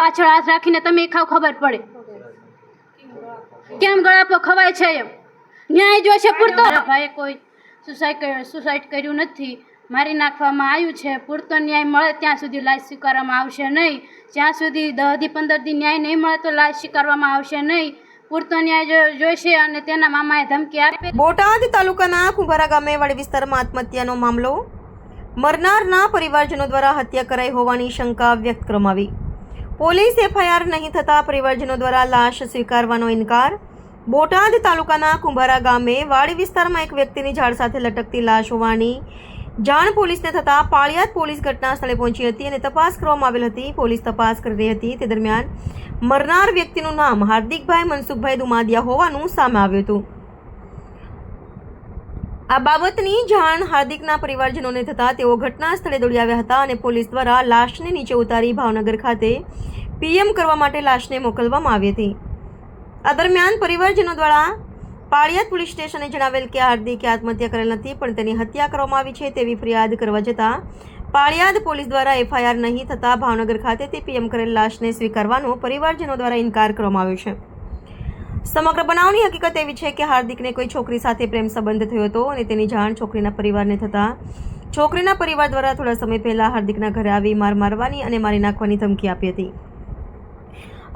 પાછળ હાથ રાખીને તમે ખાવ ખબર પડે કેમ ગળા પર ખવાય છે એમ ન્યાય જોઈશે પૂરતો ભાઈ કોઈ સુસાઇડ કર્યું નથી મારી નાખવામાં આવ્યું છે પૂરતો ન્યાય મળે ત્યાં સુધી લાશ સ્વીકારવામાં આવશે નહીં જ્યાં સુધી 10 થી 15 દી ન્યાય નહીં મળે તો લાશ સ્વીકારવામાં આવશે નહીં પૂરતો ન્યાય જોઈશે અને તેના મામાએ ધમકી આપી। બોટાદ તાલુકાના કુંભારા ગામે વાડી વિસ્તારમાં આત્મહત્યાનો મામલો મરનારના પરિવારજનો દ્વારા હત્યા કરાઈ હોવાની શંકા વ્યક્ત કરવામાં આવી। પોલીસ એફઆઈઆર નહીં થતા પરિવારજનો દ્વારા લાશ સ્વીકારવાનો ઇનકાર। બોટાદ તાલુકાના કુંભારા ગામે વાડી વિસ્તારમાં એક વ્યક્તિની ઝાડ સાથે લટકતી લાશ હોવાની જાણ પોલીસને થતાં પાળિયાદ પોલીસ ઘટના સ્થળે પહોંચી હતી અને તપાસ કરવામાં આવેલ હતી। પોલીસ તપાસ કરી રહી હતી તે દરમિયાન મરનાર વ્યક્તિનું નામ હાર્દિકભાઈ મનસુખભાઈ દુમાદિયા હોવાનું સામે આવ્યું હતું। આ બાબતની જાણ હાર્દિકના પરિવારજનોને થતાં તેઓ ઘટના સ્થળે દોડી આવ્યા હતા અને પોલીસ દ્વારા લાશને નીચે ઉતારી ભાવનગર ખાતે પીએમ કરવા માટે લાશને મોકલવામાં આવી હતી। આ દરમિયાન પરિવારજનો દ્વારા પાળિયાદ પોલીસ સ્ટેશને જણાવેલ કે હાર્દિકે આત્મહત્યા કરેલ નથી પણ તેની હત્યા કરવામાં આવી છે તેવી ફરિયાદ કરવા જતાં પાળિયાદ પોલીસ દ્વારા એફઆઈઆર નહીં થતાં ભાવનગર ખાતેથી પીએમ કરેલ લાશને સ્વીકારવાનો પરિવારજનો દ્વારા ઇનકાર કરવામાં આવ્યો છે। સમગ્ર બનાવની હકીકત એવી છે કે હાર્દિકને કોઈ છોકરી સાથે પ્રેમ સંબંધ થયો હતો અને તેની જાણ છોકરીના પરિવારને થતાં છોકરીના પરિવાર દ્વારા થોડા સમય પહેલા હાર્દિકના ઘરે આવી મારવાની અને મારી નાખવાની ધમકી આપી હતી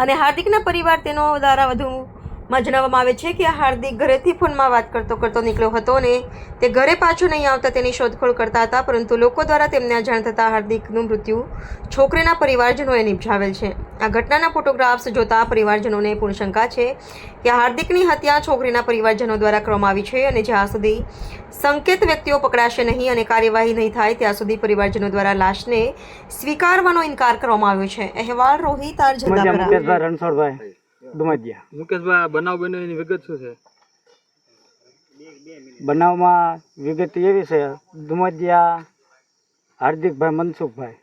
અને હાર્દિકના પરિવાર તેનો દ્વારા વધુમાં જણાવવામાં આવે છે કે હાર્દિક ઘરેથી ફોનમાં વાત કરતો નીકળ્યો હતો અને તે ઘરે પાછો નહીં આવતા તેની શોધખોળ કરતા હતા પરંતુ લોકો દ્વારા તેમને અજાણ થતાં હાર્દિકનું મૃત્યુ છોકરીના પરિવારજનોએ નિપજાવેલ છે। આ ઘટનાના ફોટોગ્રાફ્સ જોતા પરિવારજનોને પૂર્ણ શંકા છે કે હાર્દિકની હત્યા છોકરીના પરિવારજનો દ્વારા કરવામાં આવી છે અને જ્યાં સુધી સંકેત વ્યક્તિઓ પકડાશે નહીં અને કાર્યવાહી નહીં થાય ત્યાં સુધી પરિવારજનો દ્વારા લાશને સ્વીકારવાનો ઇનકાર કરવામાં આવ્યો છે। અહેવાલ રોહિત આર રણછોડભાઈ દુમાદિયા। મુકેશભાઈ, બનાવ બન્યો એની વિગત શું છે? બનાવમાં વિગત એવી છે, દુમાદિયા હાર્દિકભાઈ મનસુખભાઈ,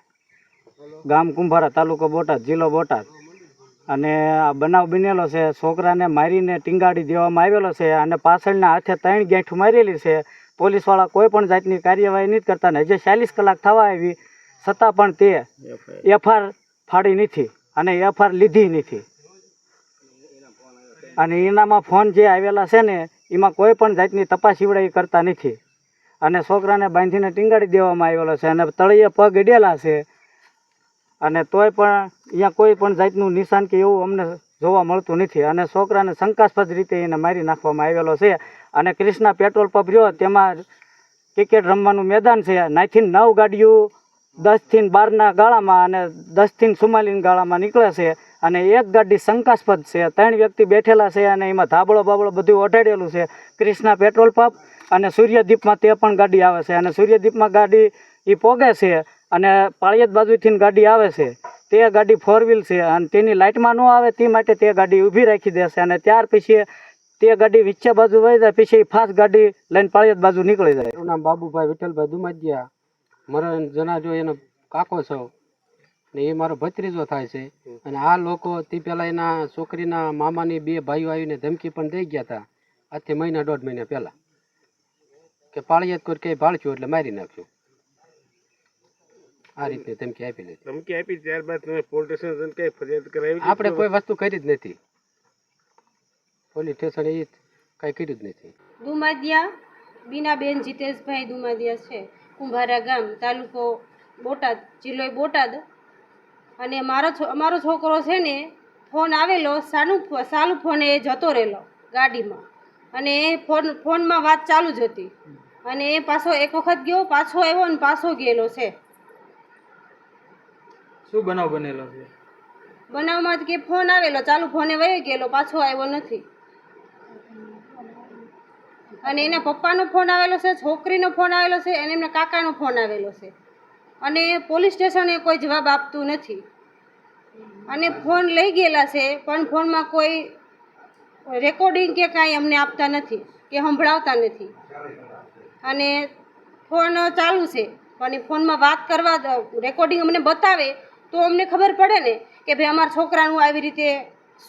ગામ કુંભારા, તાલુકો બોટાદ, જિલ્લો બોટાદ, અને આ બનાવ બનેલો છે છોકરાને મારીને ટીંગાડી દેવામાં આવેલો છે અને પાછળના હાથે 3 ગાંઠ મારેલી છે। પોલીસવાળા કોઈ પણ જાતની કાર્યવાહી નથી કરતા ને હજી 40 કલાક થવા આવી છતાં પણ તે એફઆઈઆર ફાડી નથી અને એફઆઈઆર લીધી નથી અને એનામાં ફોન જે આવેલા છે ને એમાં કોઈ પણ જાતની તપાસ ઈવડાઈ કરતા નથી અને છોકરાને બાંધીને ટીંગાડી દેવામાં આવેલો છે અને તળિયે પગ અડેલા છે અને તોય પણ અહીંયા કોઈ પણ જાતનું નિશાન કે એવું અમને જોવા મળતું નથી અને છોકરાને શંકાસ્પદ રીતે એને મારી નાખવામાં આવેલો છે અને કૃષ્ણા પેટ્રોલ પંપ રહ્યો તેમાં ક્રિકેટ રમવાનું મેદાન છે, 9 ગાડીઓ 10 થી 12ના ગાળામાં અને 10 થી 44 ગાળામાં નીકળે છે અને એક ગાડી શંકાસ્પદ છે, 3 વ્યક્તિ બેઠેલા છે અને એમાં ધાબળો બાબળો બધું ઓઢાડેલું છે। કૃષ્ણા પેટ્રોલ પંપ અને સૂર્યદીપમાં તે પણ ગાડી આવે છે અને સૂર્યદીપમાં ગાડી એ પોગે છે અને પાળિયાદ બાજુથી ગાડી આવે છે તે ગાડી 4 વ્હીલ છે અને તેની લાઇટમાં ન આવે તે માટે તે ગાડી ઊભી રાખી દેશે અને ત્યાર પછી તે ગાડી વિચ્છે બાજુ વહી જાય પછી ફાસ્ટ ગાડી લઈને પાળિયાદ બાજુ નીકળી જાય। એનું નામ બાબુભાઈ વિઠ્ઠલભાઈ દુમાદિયા, મારો જનાજો એનો કાકો છો ને એ મારો ભત્રીજો થાય છે અને આ લોકો તે પહેલા એના છોકરીના મામાની 2 ભાઈઓ આવીને ધમકી પણ દઈ ગયા હતા આજથી 1.5 મહિના પહેલા કે પાળિયાદ કોઈ કઈ ભાળશું એટલે મારી નાખશું, આ રીતે ધમકી આપી હતી। ધમકી આપી ત્યારબાદ તમે પોલીસ સ્ટેશન કઈ ફરિયાદ કરાવી? આપણે કોઈ વસ્તુ કરી જ નથી, પોલીસ સ્ટેશન એ કઈ કર્યું જ નથી। દુમાદિયા બીનાબેન જીતેશભાઈ દુમાદિયા છે, કુંભારા ગામ, તાલુકો બોટાદ, જિલ્લો બોટાદ। અને અમારો છોકરો છે ને ફોન આવેલો સાલું ફોન એ જતો રહેલો ગાડીમાં અને એ ફોનમાં વાત ચાલુ જ હતી અને એ પાછો એક વખત ગયો પાછો આવ્યો અને પાછો ગયેલો છે। શું બનાવ બનેલો છે? બનાવમાં કે ફોન આવેલો ચાલુ ફોને વહી ગયેલો પાછો આવ્યો નથી અને એના પપ્પાનો ફોન આવેલો છે, છોકરીનો ફોન આવેલો છે અને એમના કાકાનો ફોન આવેલો છે અને પોલીસ સ્ટેશને કોઈ જવાબ આપતું નથી અને ફોન લઈ ગયેલા છે પણ ફોનમાં કોઈ રેકોર્ડિંગ કે કાંઈ અમને આપતા નથી કે સંભળાવતા નથી અને ફોન ચાલુ છે પણ એ ફોનમાં વાત કરવા રેકોર્ડિંગ અમને બતાવે તો અમને ખબર પડે ને કે ભાઈ અમારા છોકરાનું આવી રીતે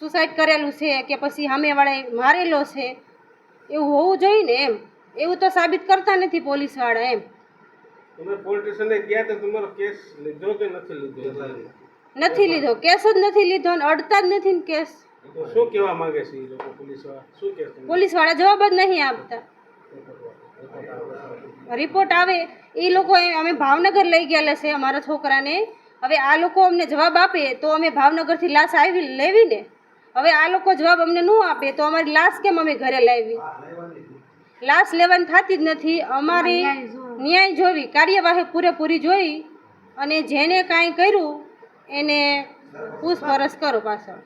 સુસાઇડ કરેલું છે કે પછી સામેવાળાએ મારેલો છે, એવું હોવું જોઈએ ને એમ। એવું તો સાબિત કરતા નથી પોલીસવાળા એમ। તમે પોલીસ સ્ટેશને ગયા તો તમારો કેસ લીધો કે નથી લીધો? નથી લીધો, કેસ જ નથી લીધો અને અડતા જ નથી ને કેસ. તો શું કહેવા માંગે છે એ લોકો પોલીસ વાળા શું કહે છે? પોલીસવાળા જવાબ જ નહીં આપતા. રિપોર્ટ આવે એ લોકો અમે ભાવનગર લઈ ગયેલા છે અમારા છોકરાને. હવે આ લોકો અમને જવાબ આપે તો અમે ભાવનગરથી લાશ આવી લેવી ને. હવે આ લોકો જવાબ અમને ન આપે તો અમારી લાશ કેમ અમે ઘરે લાવી? લાશ લેવાની થતી જ નથી. અમારે ન્યાય જોવી, કાર્યવાહી પૂરેપૂરી જોઈ અને જેને કાંઈ કર્યું એને પૂછપરછ કરો પાછળ.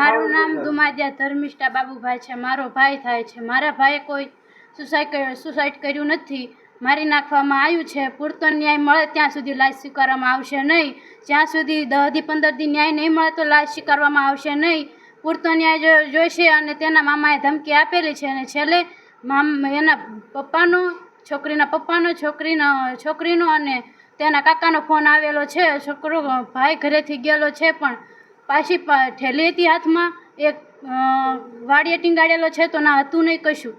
મારું નામ દુમાદિયા ધર્મિષ્ઠા બાબુભાઈ છે. મારો ભાઈ થાય છે. મારા ભાઈએ કોઈ સુસાઇડ કર્યું નથી. મારી નાખવામાં આવ્યું છે. પૂરતો ન્યાય મળે ત્યાં સુધી લાશ સ્વીકારવામાં આવશે નહીં. જ્યાં સુધી 10 થી 15 દી ન્યાય નહીં મળે તો લાશ સ્વીકારવામાં આવશે નહીં. પૂરતો ન્યાય જોઈશે. અને તેના મામાએ ધમકી આપેલી છે અને છેલ્લે એના પપ્પાનો, છોકરીના પપ્પાનો, છોકરીનો અને તેના કાકાનો ફોન આવેલો છે. છોકરો ભાઈ ઘરેથી ગયેલો છે પણ પાછી ઠેલી હતી હાથમાં. એક વાડીએ ટીંગાડેલો છે તો ના હતું નહીં કશું,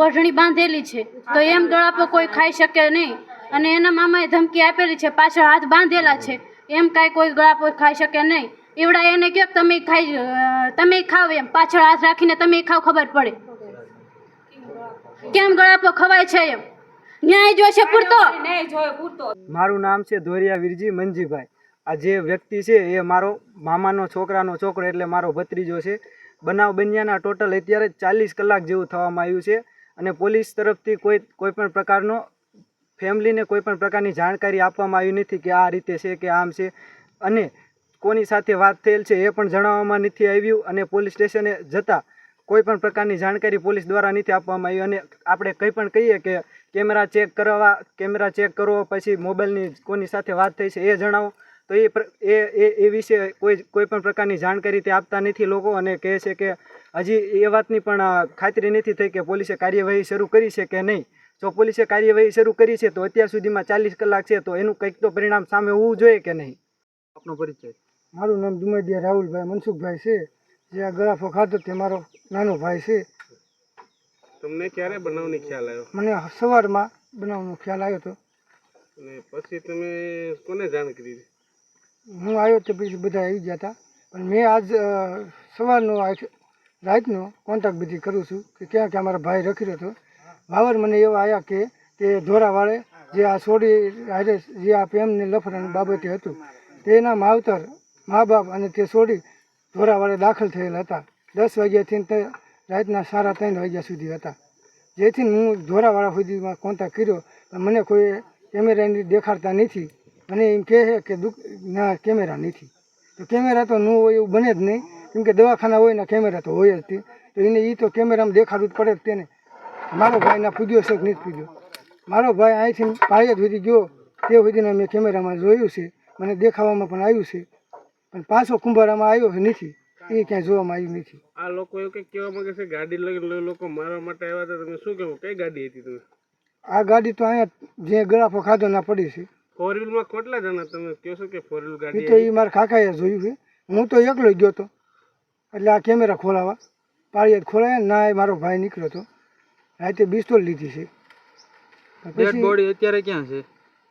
ઓઢણી બાંધેલી છે તો એમ ગળાપો કોઈ ખાઈ શકે નહીં. અને એના મામાએ ધમકી આપેલી છે, પાછળ હાથ બાંધેલા છે, એમ કાંઈ કોઈ ગળાપો ખાઈ શકે નહીં. એવડા એને કહો તમે ખાવ, એમ પાછળ હાથ રાખીને તમે ખાવ, ખબર પડે કેમ ગળાપો ખવાય છે. એમ ન્યાય જોઈશે પૂરતો. મારું નામ છે ધોરિયા વીરજી મંજીભાઈ. આ જે વ્યક્તિ છે એ મારો મામાનો છોકરાનો છોકરો એટલે મારો ભત્રીજો છે. બનાવ બન્યાના ટોટલ અત્યારે 40 કલાક જેવું થવામાં આવ્યું છે અને પોલીસ તરફથી કોઈ પણ પ્રકારનો ફેમિલીને કોઈ પણ પ્રકારની જાણકારી આપવામાં આવી નથી કે આ રીતે છે કે આમ છે. અને કોની સાથે વાત થયેલ છે એ પણ જણાવવામાં નથી આવ્યું. અને પોલીસ સ્ટેશને જતાં કોઈ પણ પ્રકારની જાણકારી પોલીસ દ્વારા નથી આપવામાં આવી. અને આપણે કંઈ પણ કહીએ કે કેમેરા ચેક કરો, પછી મોબાઈલની કોની સાથે વાત થઈ છે એ જણાવો, તો એ વિશે કોઈ પણ પ્રકારની જાણકારી તે આપતા નથી લોકો. અને કહે છે કે હજી એ વાતની પણ ખાતરી નથી થઈ કે પોલીસે કાર્યવાહી શરૂ કરી છે કે નહીં. જો પોલીસે કાર્યવાહી શરૂ કરી છે તો અત્યાર સુધીમાં 40 કલાક છે તો એનું કંઈક તો પરિણામ સામે હોવું જોઈએ કે નહીં. આપનો પરિચય? મારું નામ દુમાદિયા રાહુલભાઈ મનસુખભાઈ છે. જે આ ગળાફો ખાધો તે મારો નાનો ભાઈ છે. તમને ક્યારે બનાવની ખ્યાલ આવ્યો? મને સવારમાં બનાવવાનો ખ્યાલ આવ્યો હતો અને પછી તમે કોને જાણ કરી? હું આવ્યો તો પછી બધા આવી ગયા હતા. પણ મેં આજ સવારનો રાતનો કોન્ટેક્ટ બધી કરું છું કે ક્યાં ક્યાં મારા ભાઈ રખી રહ્યો હતો. વાવર મને એવા આવ્યા કે તે ધોરાવાળે જે આ છોડી હારે જે આ પ્રેમને લફડાની બાબતે હતું તેના માવતર, મા બાપ અને તે છોડી ધોરાવાળે દાખલ થયેલા હતા. 10 વાગ્યાથી તે રાતના 3:30 વાગ્યા સુધી હતા. જેથી હું ધોરાવાળા સુધીમાં કોન્ટેક્ટ કર્યો પણ મને કોઈ કેમેરાની દેખાડતા નથી. મને એમ કહે છે કે ના કેમેરા નથી. તો કેમેરા તો ન હોય એવું બને જ નહીં, કેમ કે દવાખાના હોય ને કેમેરા તો હોય જ તે. તો એને એ તો કેમેરામાં દેખાડવું જ પડે જ તેને. મારો ભાઈ ના પૂજ્યો છે કે નથી પૂજ્યો? મારો ભાઈ અહીંથી પાળિયાદ સુધી ગયો તે સુધીના મેં કેમેરામાં જોયું છે, મને દેખાવામાં પણ આવ્યું છે. પણ પાછો કુંભારામાં આવ્યો નથી, એ ક્યાંય જોવામાં આવ્યું નથી. આ લોકો એવું કંઈક કહેવા માંગે છે ગાડી લઈને લોકો મારવા માટે આવ્યા હતા. તમે શું કહેવું? કઈ ગાડી હતી તમે? આ ગાડી તો અહીંયા જે ગળાફો ખાધો ના પડી છે. 4 વ્હીલમાં કેટલા જણા? તમે કહો છો કે 4 વ્હીલ એ ગાડી? તો એ મારા કાકાએ જોયું છે. હું તો એકલો જ ગયો હતો. એટલે આ કેમેરા ખોલાવા પાળિયાદ ખોલાયા ના, એ મારો ભાઈ નીકળ્યો હતો. રાતે પિસ્તોલ લીધી છે. ડેડ બોડી અત્યારે ક્યાં છે?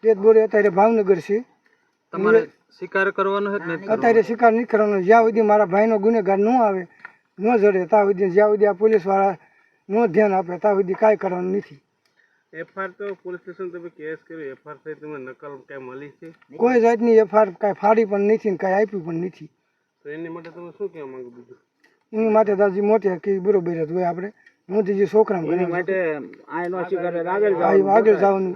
ડેડ બોડી અત્યારે ભાવનગર છે. તમારે શિકાર કરવાનો છે કે નથી? અત્યારે શિકાર નહીં કરવાનો. જ્યાં સુધી મારા ભાઈનો ગુનેગાર ન આવે, ન જડે ત્યાં સુધી, જ્યાં સુધી આ પોલીસવાળા ન ધ્યાન આપે ત્યાં સુધી કાંઈ કરવાનું નથી. FR તો પોલીસ સ્ટેશન તમે કેસ કર્યો, FR થઈ તમે નકલ કઈ મળી છે? કોઈ જાતની FR કાંઈ ફાડી પણ નથી ને કાંઈ આપ્યું પણ નથી. તો એની માટે તમે શું કહેવા માંગો? બીજું એની માટે દાદી મોટી કે બરોબર જ હોય. આપણે હું તો જે છોકરા આગળ જવાનું